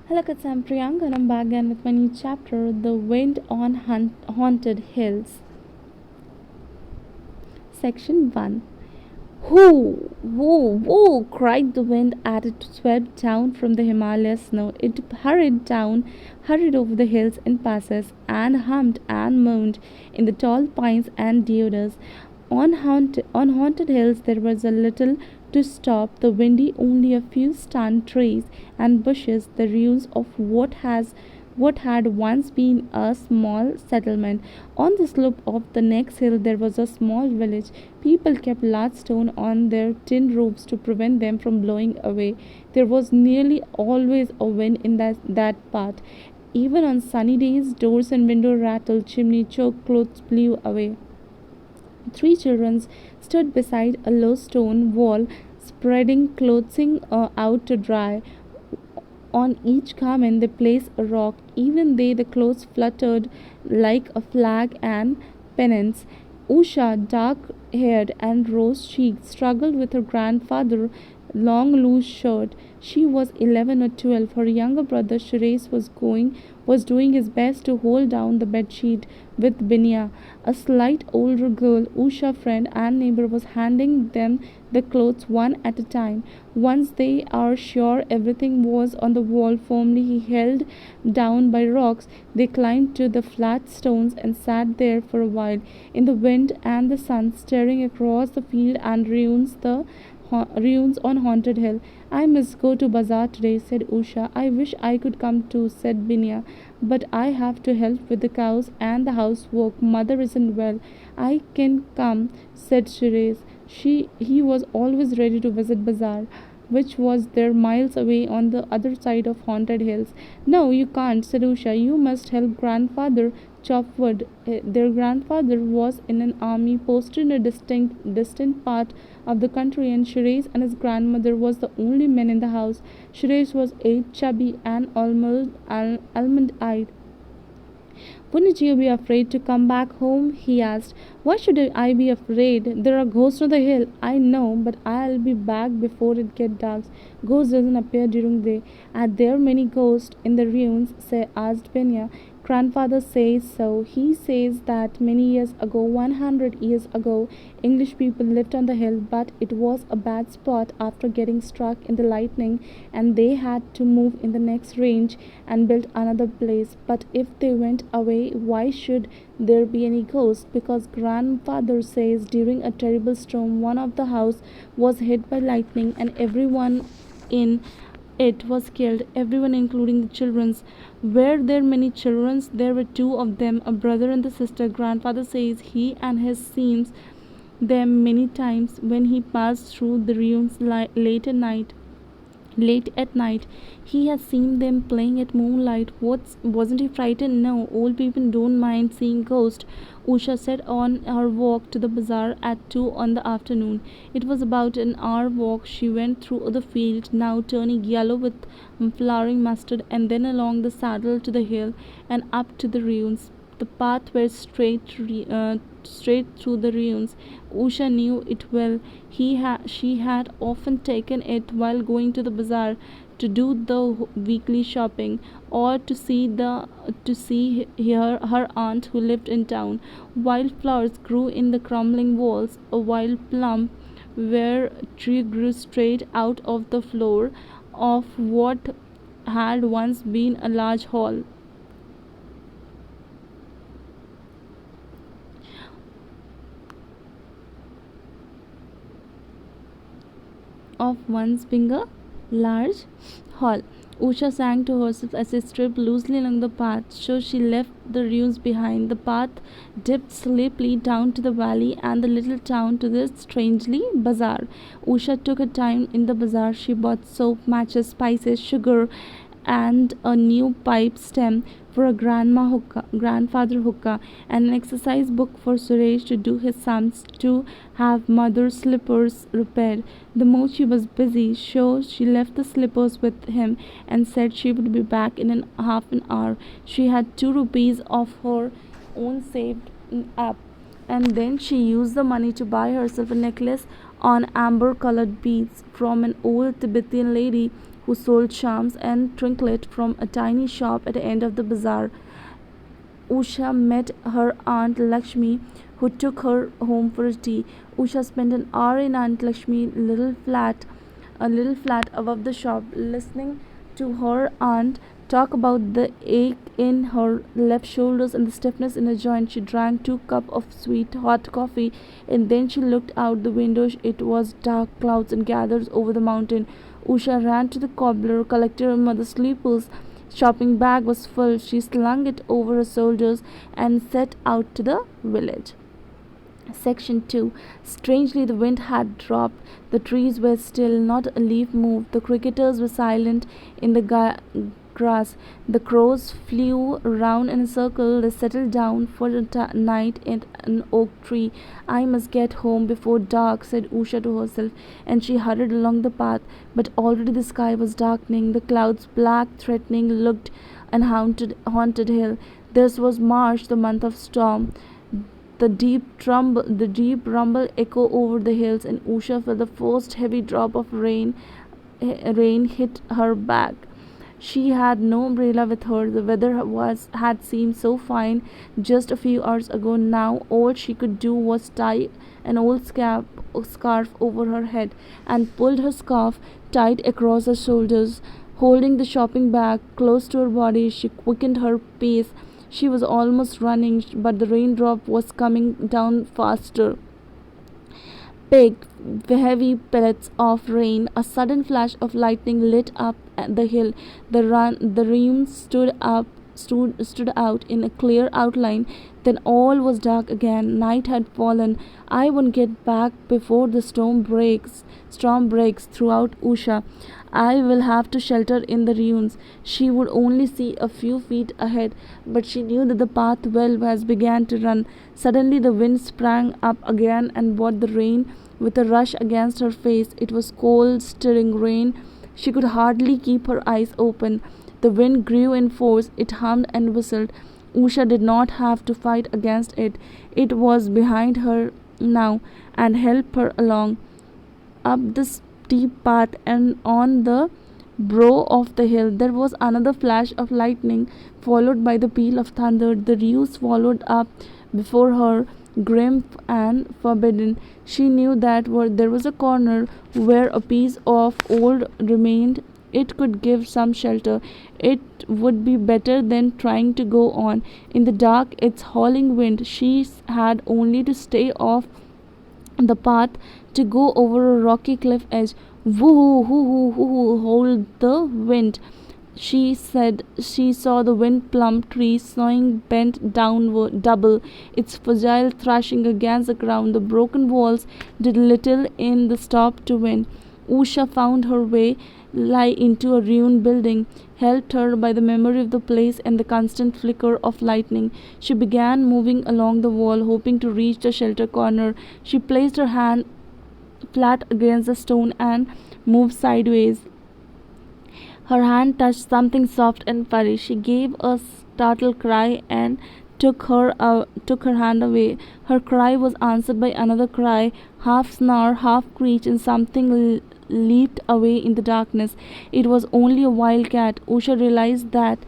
Hello, kids. I'm Priyanka and I'm back again with my new chapter, The Wind on Haunted Hills. Section 1. Whoo! Whoa! Whoa! cried the wind as it swept down from the Himalaya snow. It hurried down, hurried over the hills and passes, and hummed and moaned in the tall pines and deodars. On haunted hills, there was a little to stop the windy, only a few stunned trees and bushes, the ruins of what had once been a small settlement. On the slope of the next hill there was a small village. People kept large stones on their tin roofs to prevent them from blowing away. There was nearly always a wind in that part. Even on sunny days, doors and windows rattled, chimney choked, clothes blew away. Three children stood beside a low stone wall, spreading clothing out to dry. On each garment they placed a rock. Even they the clothes fluttered like a flag and pennants. Usha, dark haired and rose cheeked, struggled with her grandfather's long loose shirt. She was 11 or 12. Her younger brother Suresh was doing his best to hold down the bedsheet with Binya. A slight older girl, Usha friend and neighbor, was handing them the clothes one at a time. Once they are sure everything was on the wall firmly held down by rocks, they climbed to the flat stones and sat there for a while in the wind and the sun, staring across the field and ruins on Haunted Hill. I must go to bazaar today, said Usha. I wish I could come too, said Binya. But I have to help with the cows and the housework. Mother isn't well. I can come, said Suresh. He was always ready to visit bazaar, which was there miles away on the other side of Haunted Hills. No, you can't, said Usha. You must help grandfather chop wood. Their grandfather was in an army posted in a distant part of the country, and Suresh and his grandmother was the only men in the house. Suresh was aged, chubby, and almost almond-eyed. Wouldn't you be afraid to come back home? He asked. Why should I be afraid? There are ghosts on the hill. I know, but I'll be back before it gets dark. Ghosts doesn't appear during the day. Are there many ghosts in the ruins? Asked Benya. Grandfather says so. He says that many years ago, 100 years ago, English people lived on the hill, but it was a bad spot after getting struck in the lightning, and they had to move in the next range and build another place. But if they went away, why should there be any ghosts? Because grandfather says during a terrible storm, one of the house was hit by lightning, and everyone in it was killed, everyone including the children. Were there many children? There were two of them, a brother and a sister. Grandfather says he and his seen them many times when he passed through the ruins late at night. Late at night, he has seen them playing at moonlight. Wasn't he frightened? No, old people don't mind seeing ghosts. Usha said on her walk to the bazaar at 2 on the afternoon. It was about an hour walk. She went through the field, now turning yellow with flowering mustard, and then along the saddle to the hill and up to the ruins. The path went straight through the ruins. Usha knew it well. She had often taken it while going to the bazaar to do the weekly shopping, or to see her aunt who lived in town. Wildflowers grew in the crumbling walls. A wild plum where tree grew straight out of the floor of what had once been a large hall. Of once being a large hall. Usha sang to herself as she stripped loosely along the path, so she left the ruins behind. The path dipped sleepily down to the valley and the little town to this strangely bazaar. Usha took her time in the bazaar. She bought soap, matches, spices, sugar, and a new pipe stem for a grandfather hookah, and an exercise book for Suresh to do his sums to have mother's slippers repaired. The more she was busy, so she left the slippers with him and said she would be back in half an hour. She had 2 rupees of her own saved up, and then she used the money to buy herself a necklace on amber colored beads from an old Tibetan lady who sold charms and trinkets from a tiny shop at the end of the bazaar. Usha met her Aunt Lakshmi, who took her home for tea. Usha spent an hour in Aunt Lakshmi's a little flat above the shop, listening to her aunt talk about the ache in her left shoulders and the stiffness in her joints. She drank 2 cups of sweet hot coffee, and then she looked out the window. It was dark clouds and gathers over the mountain. Usha ran to the cobbler, collected her mother's slippers. Shopping bag was full. She slung it over her shoulders and set out to the village. Section 2. Strangely, the wind had dropped. The trees were still, not a leaf moved. The cricketers were silent in the grass. The crows flew round in a circle. They settled down for the night in an oak tree. I must get home before dark, said Usha to herself, and she hurried along the path. But already the sky was darkening. The clouds, black, threatening, looked and haunted hill. This was March, the month of storm. The deep rumble echo over the hills, and Usha felt the first heavy drop of rain hit her back. She had no umbrella with her. The weather had seemed so fine just a few hours ago. Now all she could do was tie an old scarf over her head and pulled her scarf tight across her shoulders. Holding the shopping bag close to her body, she quickened her pace. She was almost running, but the raindrop was coming down faster. Big, heavy pellets of rain. A sudden flash of lightning lit up the hill. The rims stood out in a clear outline. Then all was dark again. Night had fallen. I won't get back before the storm breaks. Storm breaks throughout Usha. I will have to shelter in the ruins. She would only see a few feet ahead, but she knew that the path well was began to run. Suddenly the wind sprang up again and brought the rain with a rush against her face. It was cold, stirring rain. She could hardly keep her eyes open. The wind grew in force. It hummed and whistled. Usha did not have to fight against it. It was behind her now and helped her along up the steep path and on the brow of the hill. There was another flash of lightning, followed by the peal of thunder. The dew swallowed up before her, grim and forbidding. She knew that there was a corner where a piece of old remained. It could give some shelter. It would be better than trying to go on in the dark. Its howling wind. She had only to stay off the path to go over a rocky cliff edge. Woo hoo hoo hoo hoo howled the wind. She said she saw the wind plump tree snowing bent downward double, its fragile thrashing against the ground. The broken walls did little in the stop to wind. Usha found her way lie into a ruined building, helped her by the memory of the place and the constant flicker of lightning. She began moving along the wall, hoping to reach the shelter corner. She placed her hand flat against the stone and moved sideways. Her hand touched something soft and furry. She gave a startled cry and took her hand away. Her cry was answered by another cry, half snarl, half screech, and something leaped away in the darkness. It was only a wildcat. Usha realized that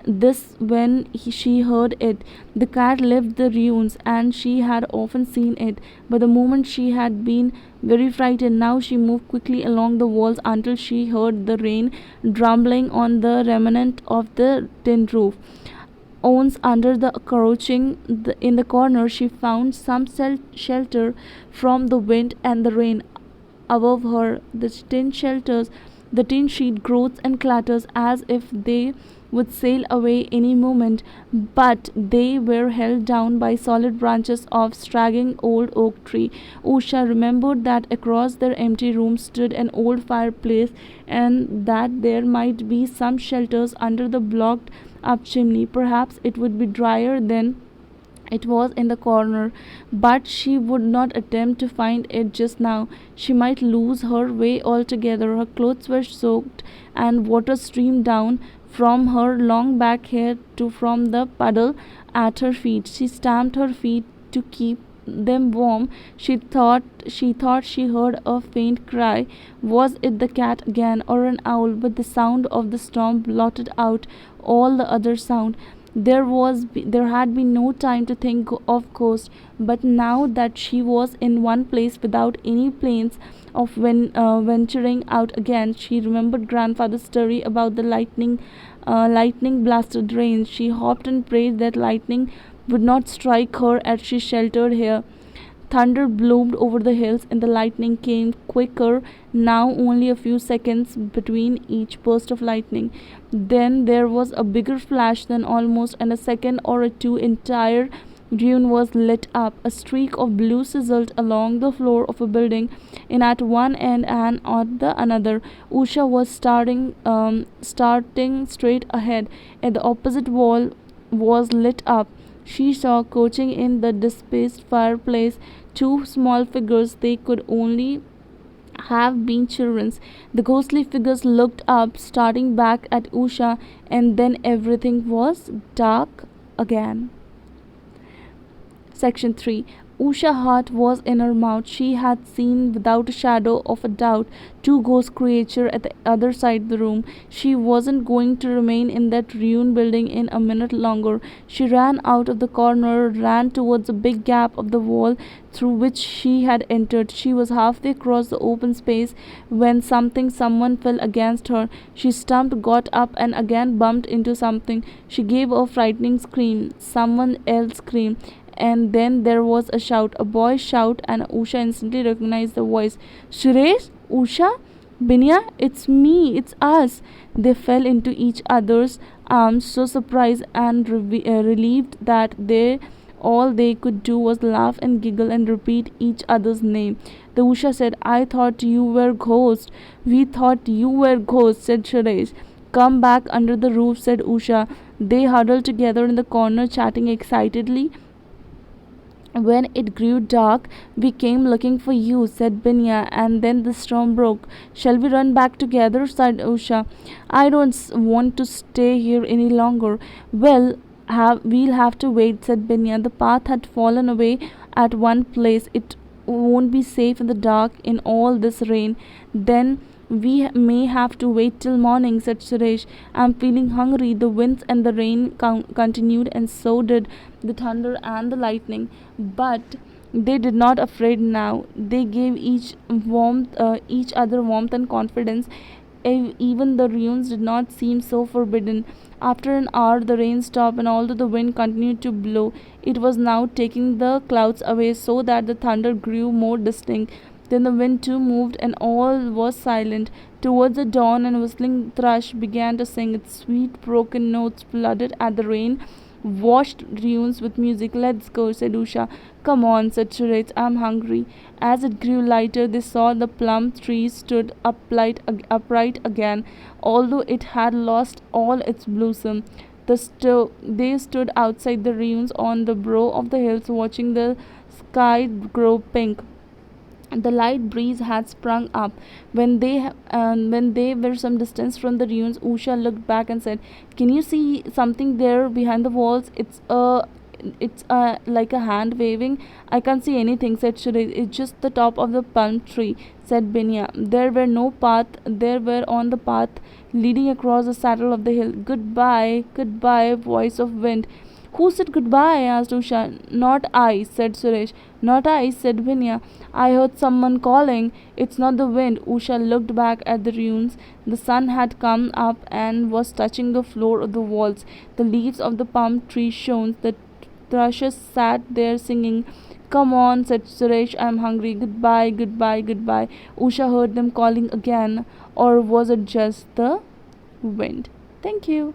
this when she heard it. The cat lived the ruins and she had often seen it, but the moment she had been very frightened. Now she moved quickly along the walls until she heard the rain drumming on the remnant of the tin roof. Owns under the crouching in the corner, she found some shelter from the wind and the rain. Above her, the tin sheet grows and clatters as if they would sail away any moment, but they were held down by solid branches of straggling old oak tree. Usha remembered that across their empty room stood an old fireplace, and that there might be some shelters under the blocked up chimney. Perhaps it would be drier than it was in the corner, but she would not attempt to find it just now. She might lose her way altogether. Her clothes were soaked, and water streamed down from her long back hair to from the puddle at her feet. She stamped her feet to keep them warm. She thought she heard a faint cry. Was it the cat again or an owl? But the sound of the storm blotted out all the other sound. There had been no time to think of ghosts, but now that she was in one place without any plans of venturing out again, she remembered grandfather's story about the lightning blasted rain. She hoped and prayed that lightning would not strike her as she sheltered here. Thunder bloomed over the hills and the lightning came quicker, now only a few seconds between each burst of lightning. Then there was a bigger flash than almost, and a second or two entire ruin was lit up. A streak of blue sizzled along the floor of a building, and at one end and at the another. Usha was starting straight ahead. At the opposite wall was lit up. She saw crouching in the dispaced fireplace two small figures. They could only have been children's. The ghostly figures looked up, starting back at Usha, and then everything was dark again. Section 3. Usha's heart was in her mouth. She had seen without a shadow of a doubt two ghost creatures at the other side of the room. She wasn't going to remain in that ruined building in a minute longer. She ran out of the corner, ran towards a big gap of the wall through which she had entered. She was halfway across the open space when someone fell against her. She stumped, got up, and again bumped into something. She gave a frightening scream. Someone else screamed, and then there was a shout, a boy's shout, and Usha instantly recognized the voice. Suresh? Usha? Binya? It's me, it's us. They fell into each other's arms, so surprised and relieved that all they could do was laugh and giggle and repeat each other's name. The Usha said, I thought you were ghosts. We thought you were ghosts, said Suresh. Come back under the roof, said Usha. They huddled together in the corner, chatting excitedly. When it grew dark, we came looking for you, said Binya, and then the storm broke. Shall we run back together, sighed Usha. I don't want to stay here any longer. We'll have to wait, said Binya. The path had fallen away at one place. It won't be safe in the dark in all this rain. Then we may have to wait till morning, said Suresh. I'm feeling hungry. The winds and the rain continued, and so did the thunder and the lightning. But they did not afraid now. They gave each other warmth and confidence. Even the ruins did not seem so forbidden. After an hour, the rain stopped, and although the wind continued to blow, it was now taking the clouds away, so that the thunder grew more distinct. Then the wind too moved, and all was silent. Towards the dawn, a whistling thrush began to sing. Its sweet broken notes flooded at the rain washed ruins with music. Let's go, said Usha. Come on, said Suresh. I'm hungry. As it grew lighter, they saw the plum tree stood upright again, although it had lost all its blossom. They stood outside the ruins on the brow of the hills, watching the sky grow pink. The light breeze had sprung up. When they were some distance from the ruins, Usha looked back and said, "Can you see something there behind the walls? It's like a hand waving." "I can't see anything," said Suresh. "It's just the top of the palm tree," said Binya. There were on the path leading across the saddle of the hill. "Goodbye, goodbye," voice of wind. "Who said goodbye?" asked Usha. "Not I," said Suresh. "Not I," said Binya. "I heard someone calling." "It's not the wind." Usha looked back at the ruins. The sun had come up and was touching the floor of the walls. The leaves of the palm tree shone. The thrushes sat there singing. "Come on," said Suresh. "I'm hungry. Goodbye, goodbye, goodbye." Usha heard them calling again. Or was it just the wind? Thank you.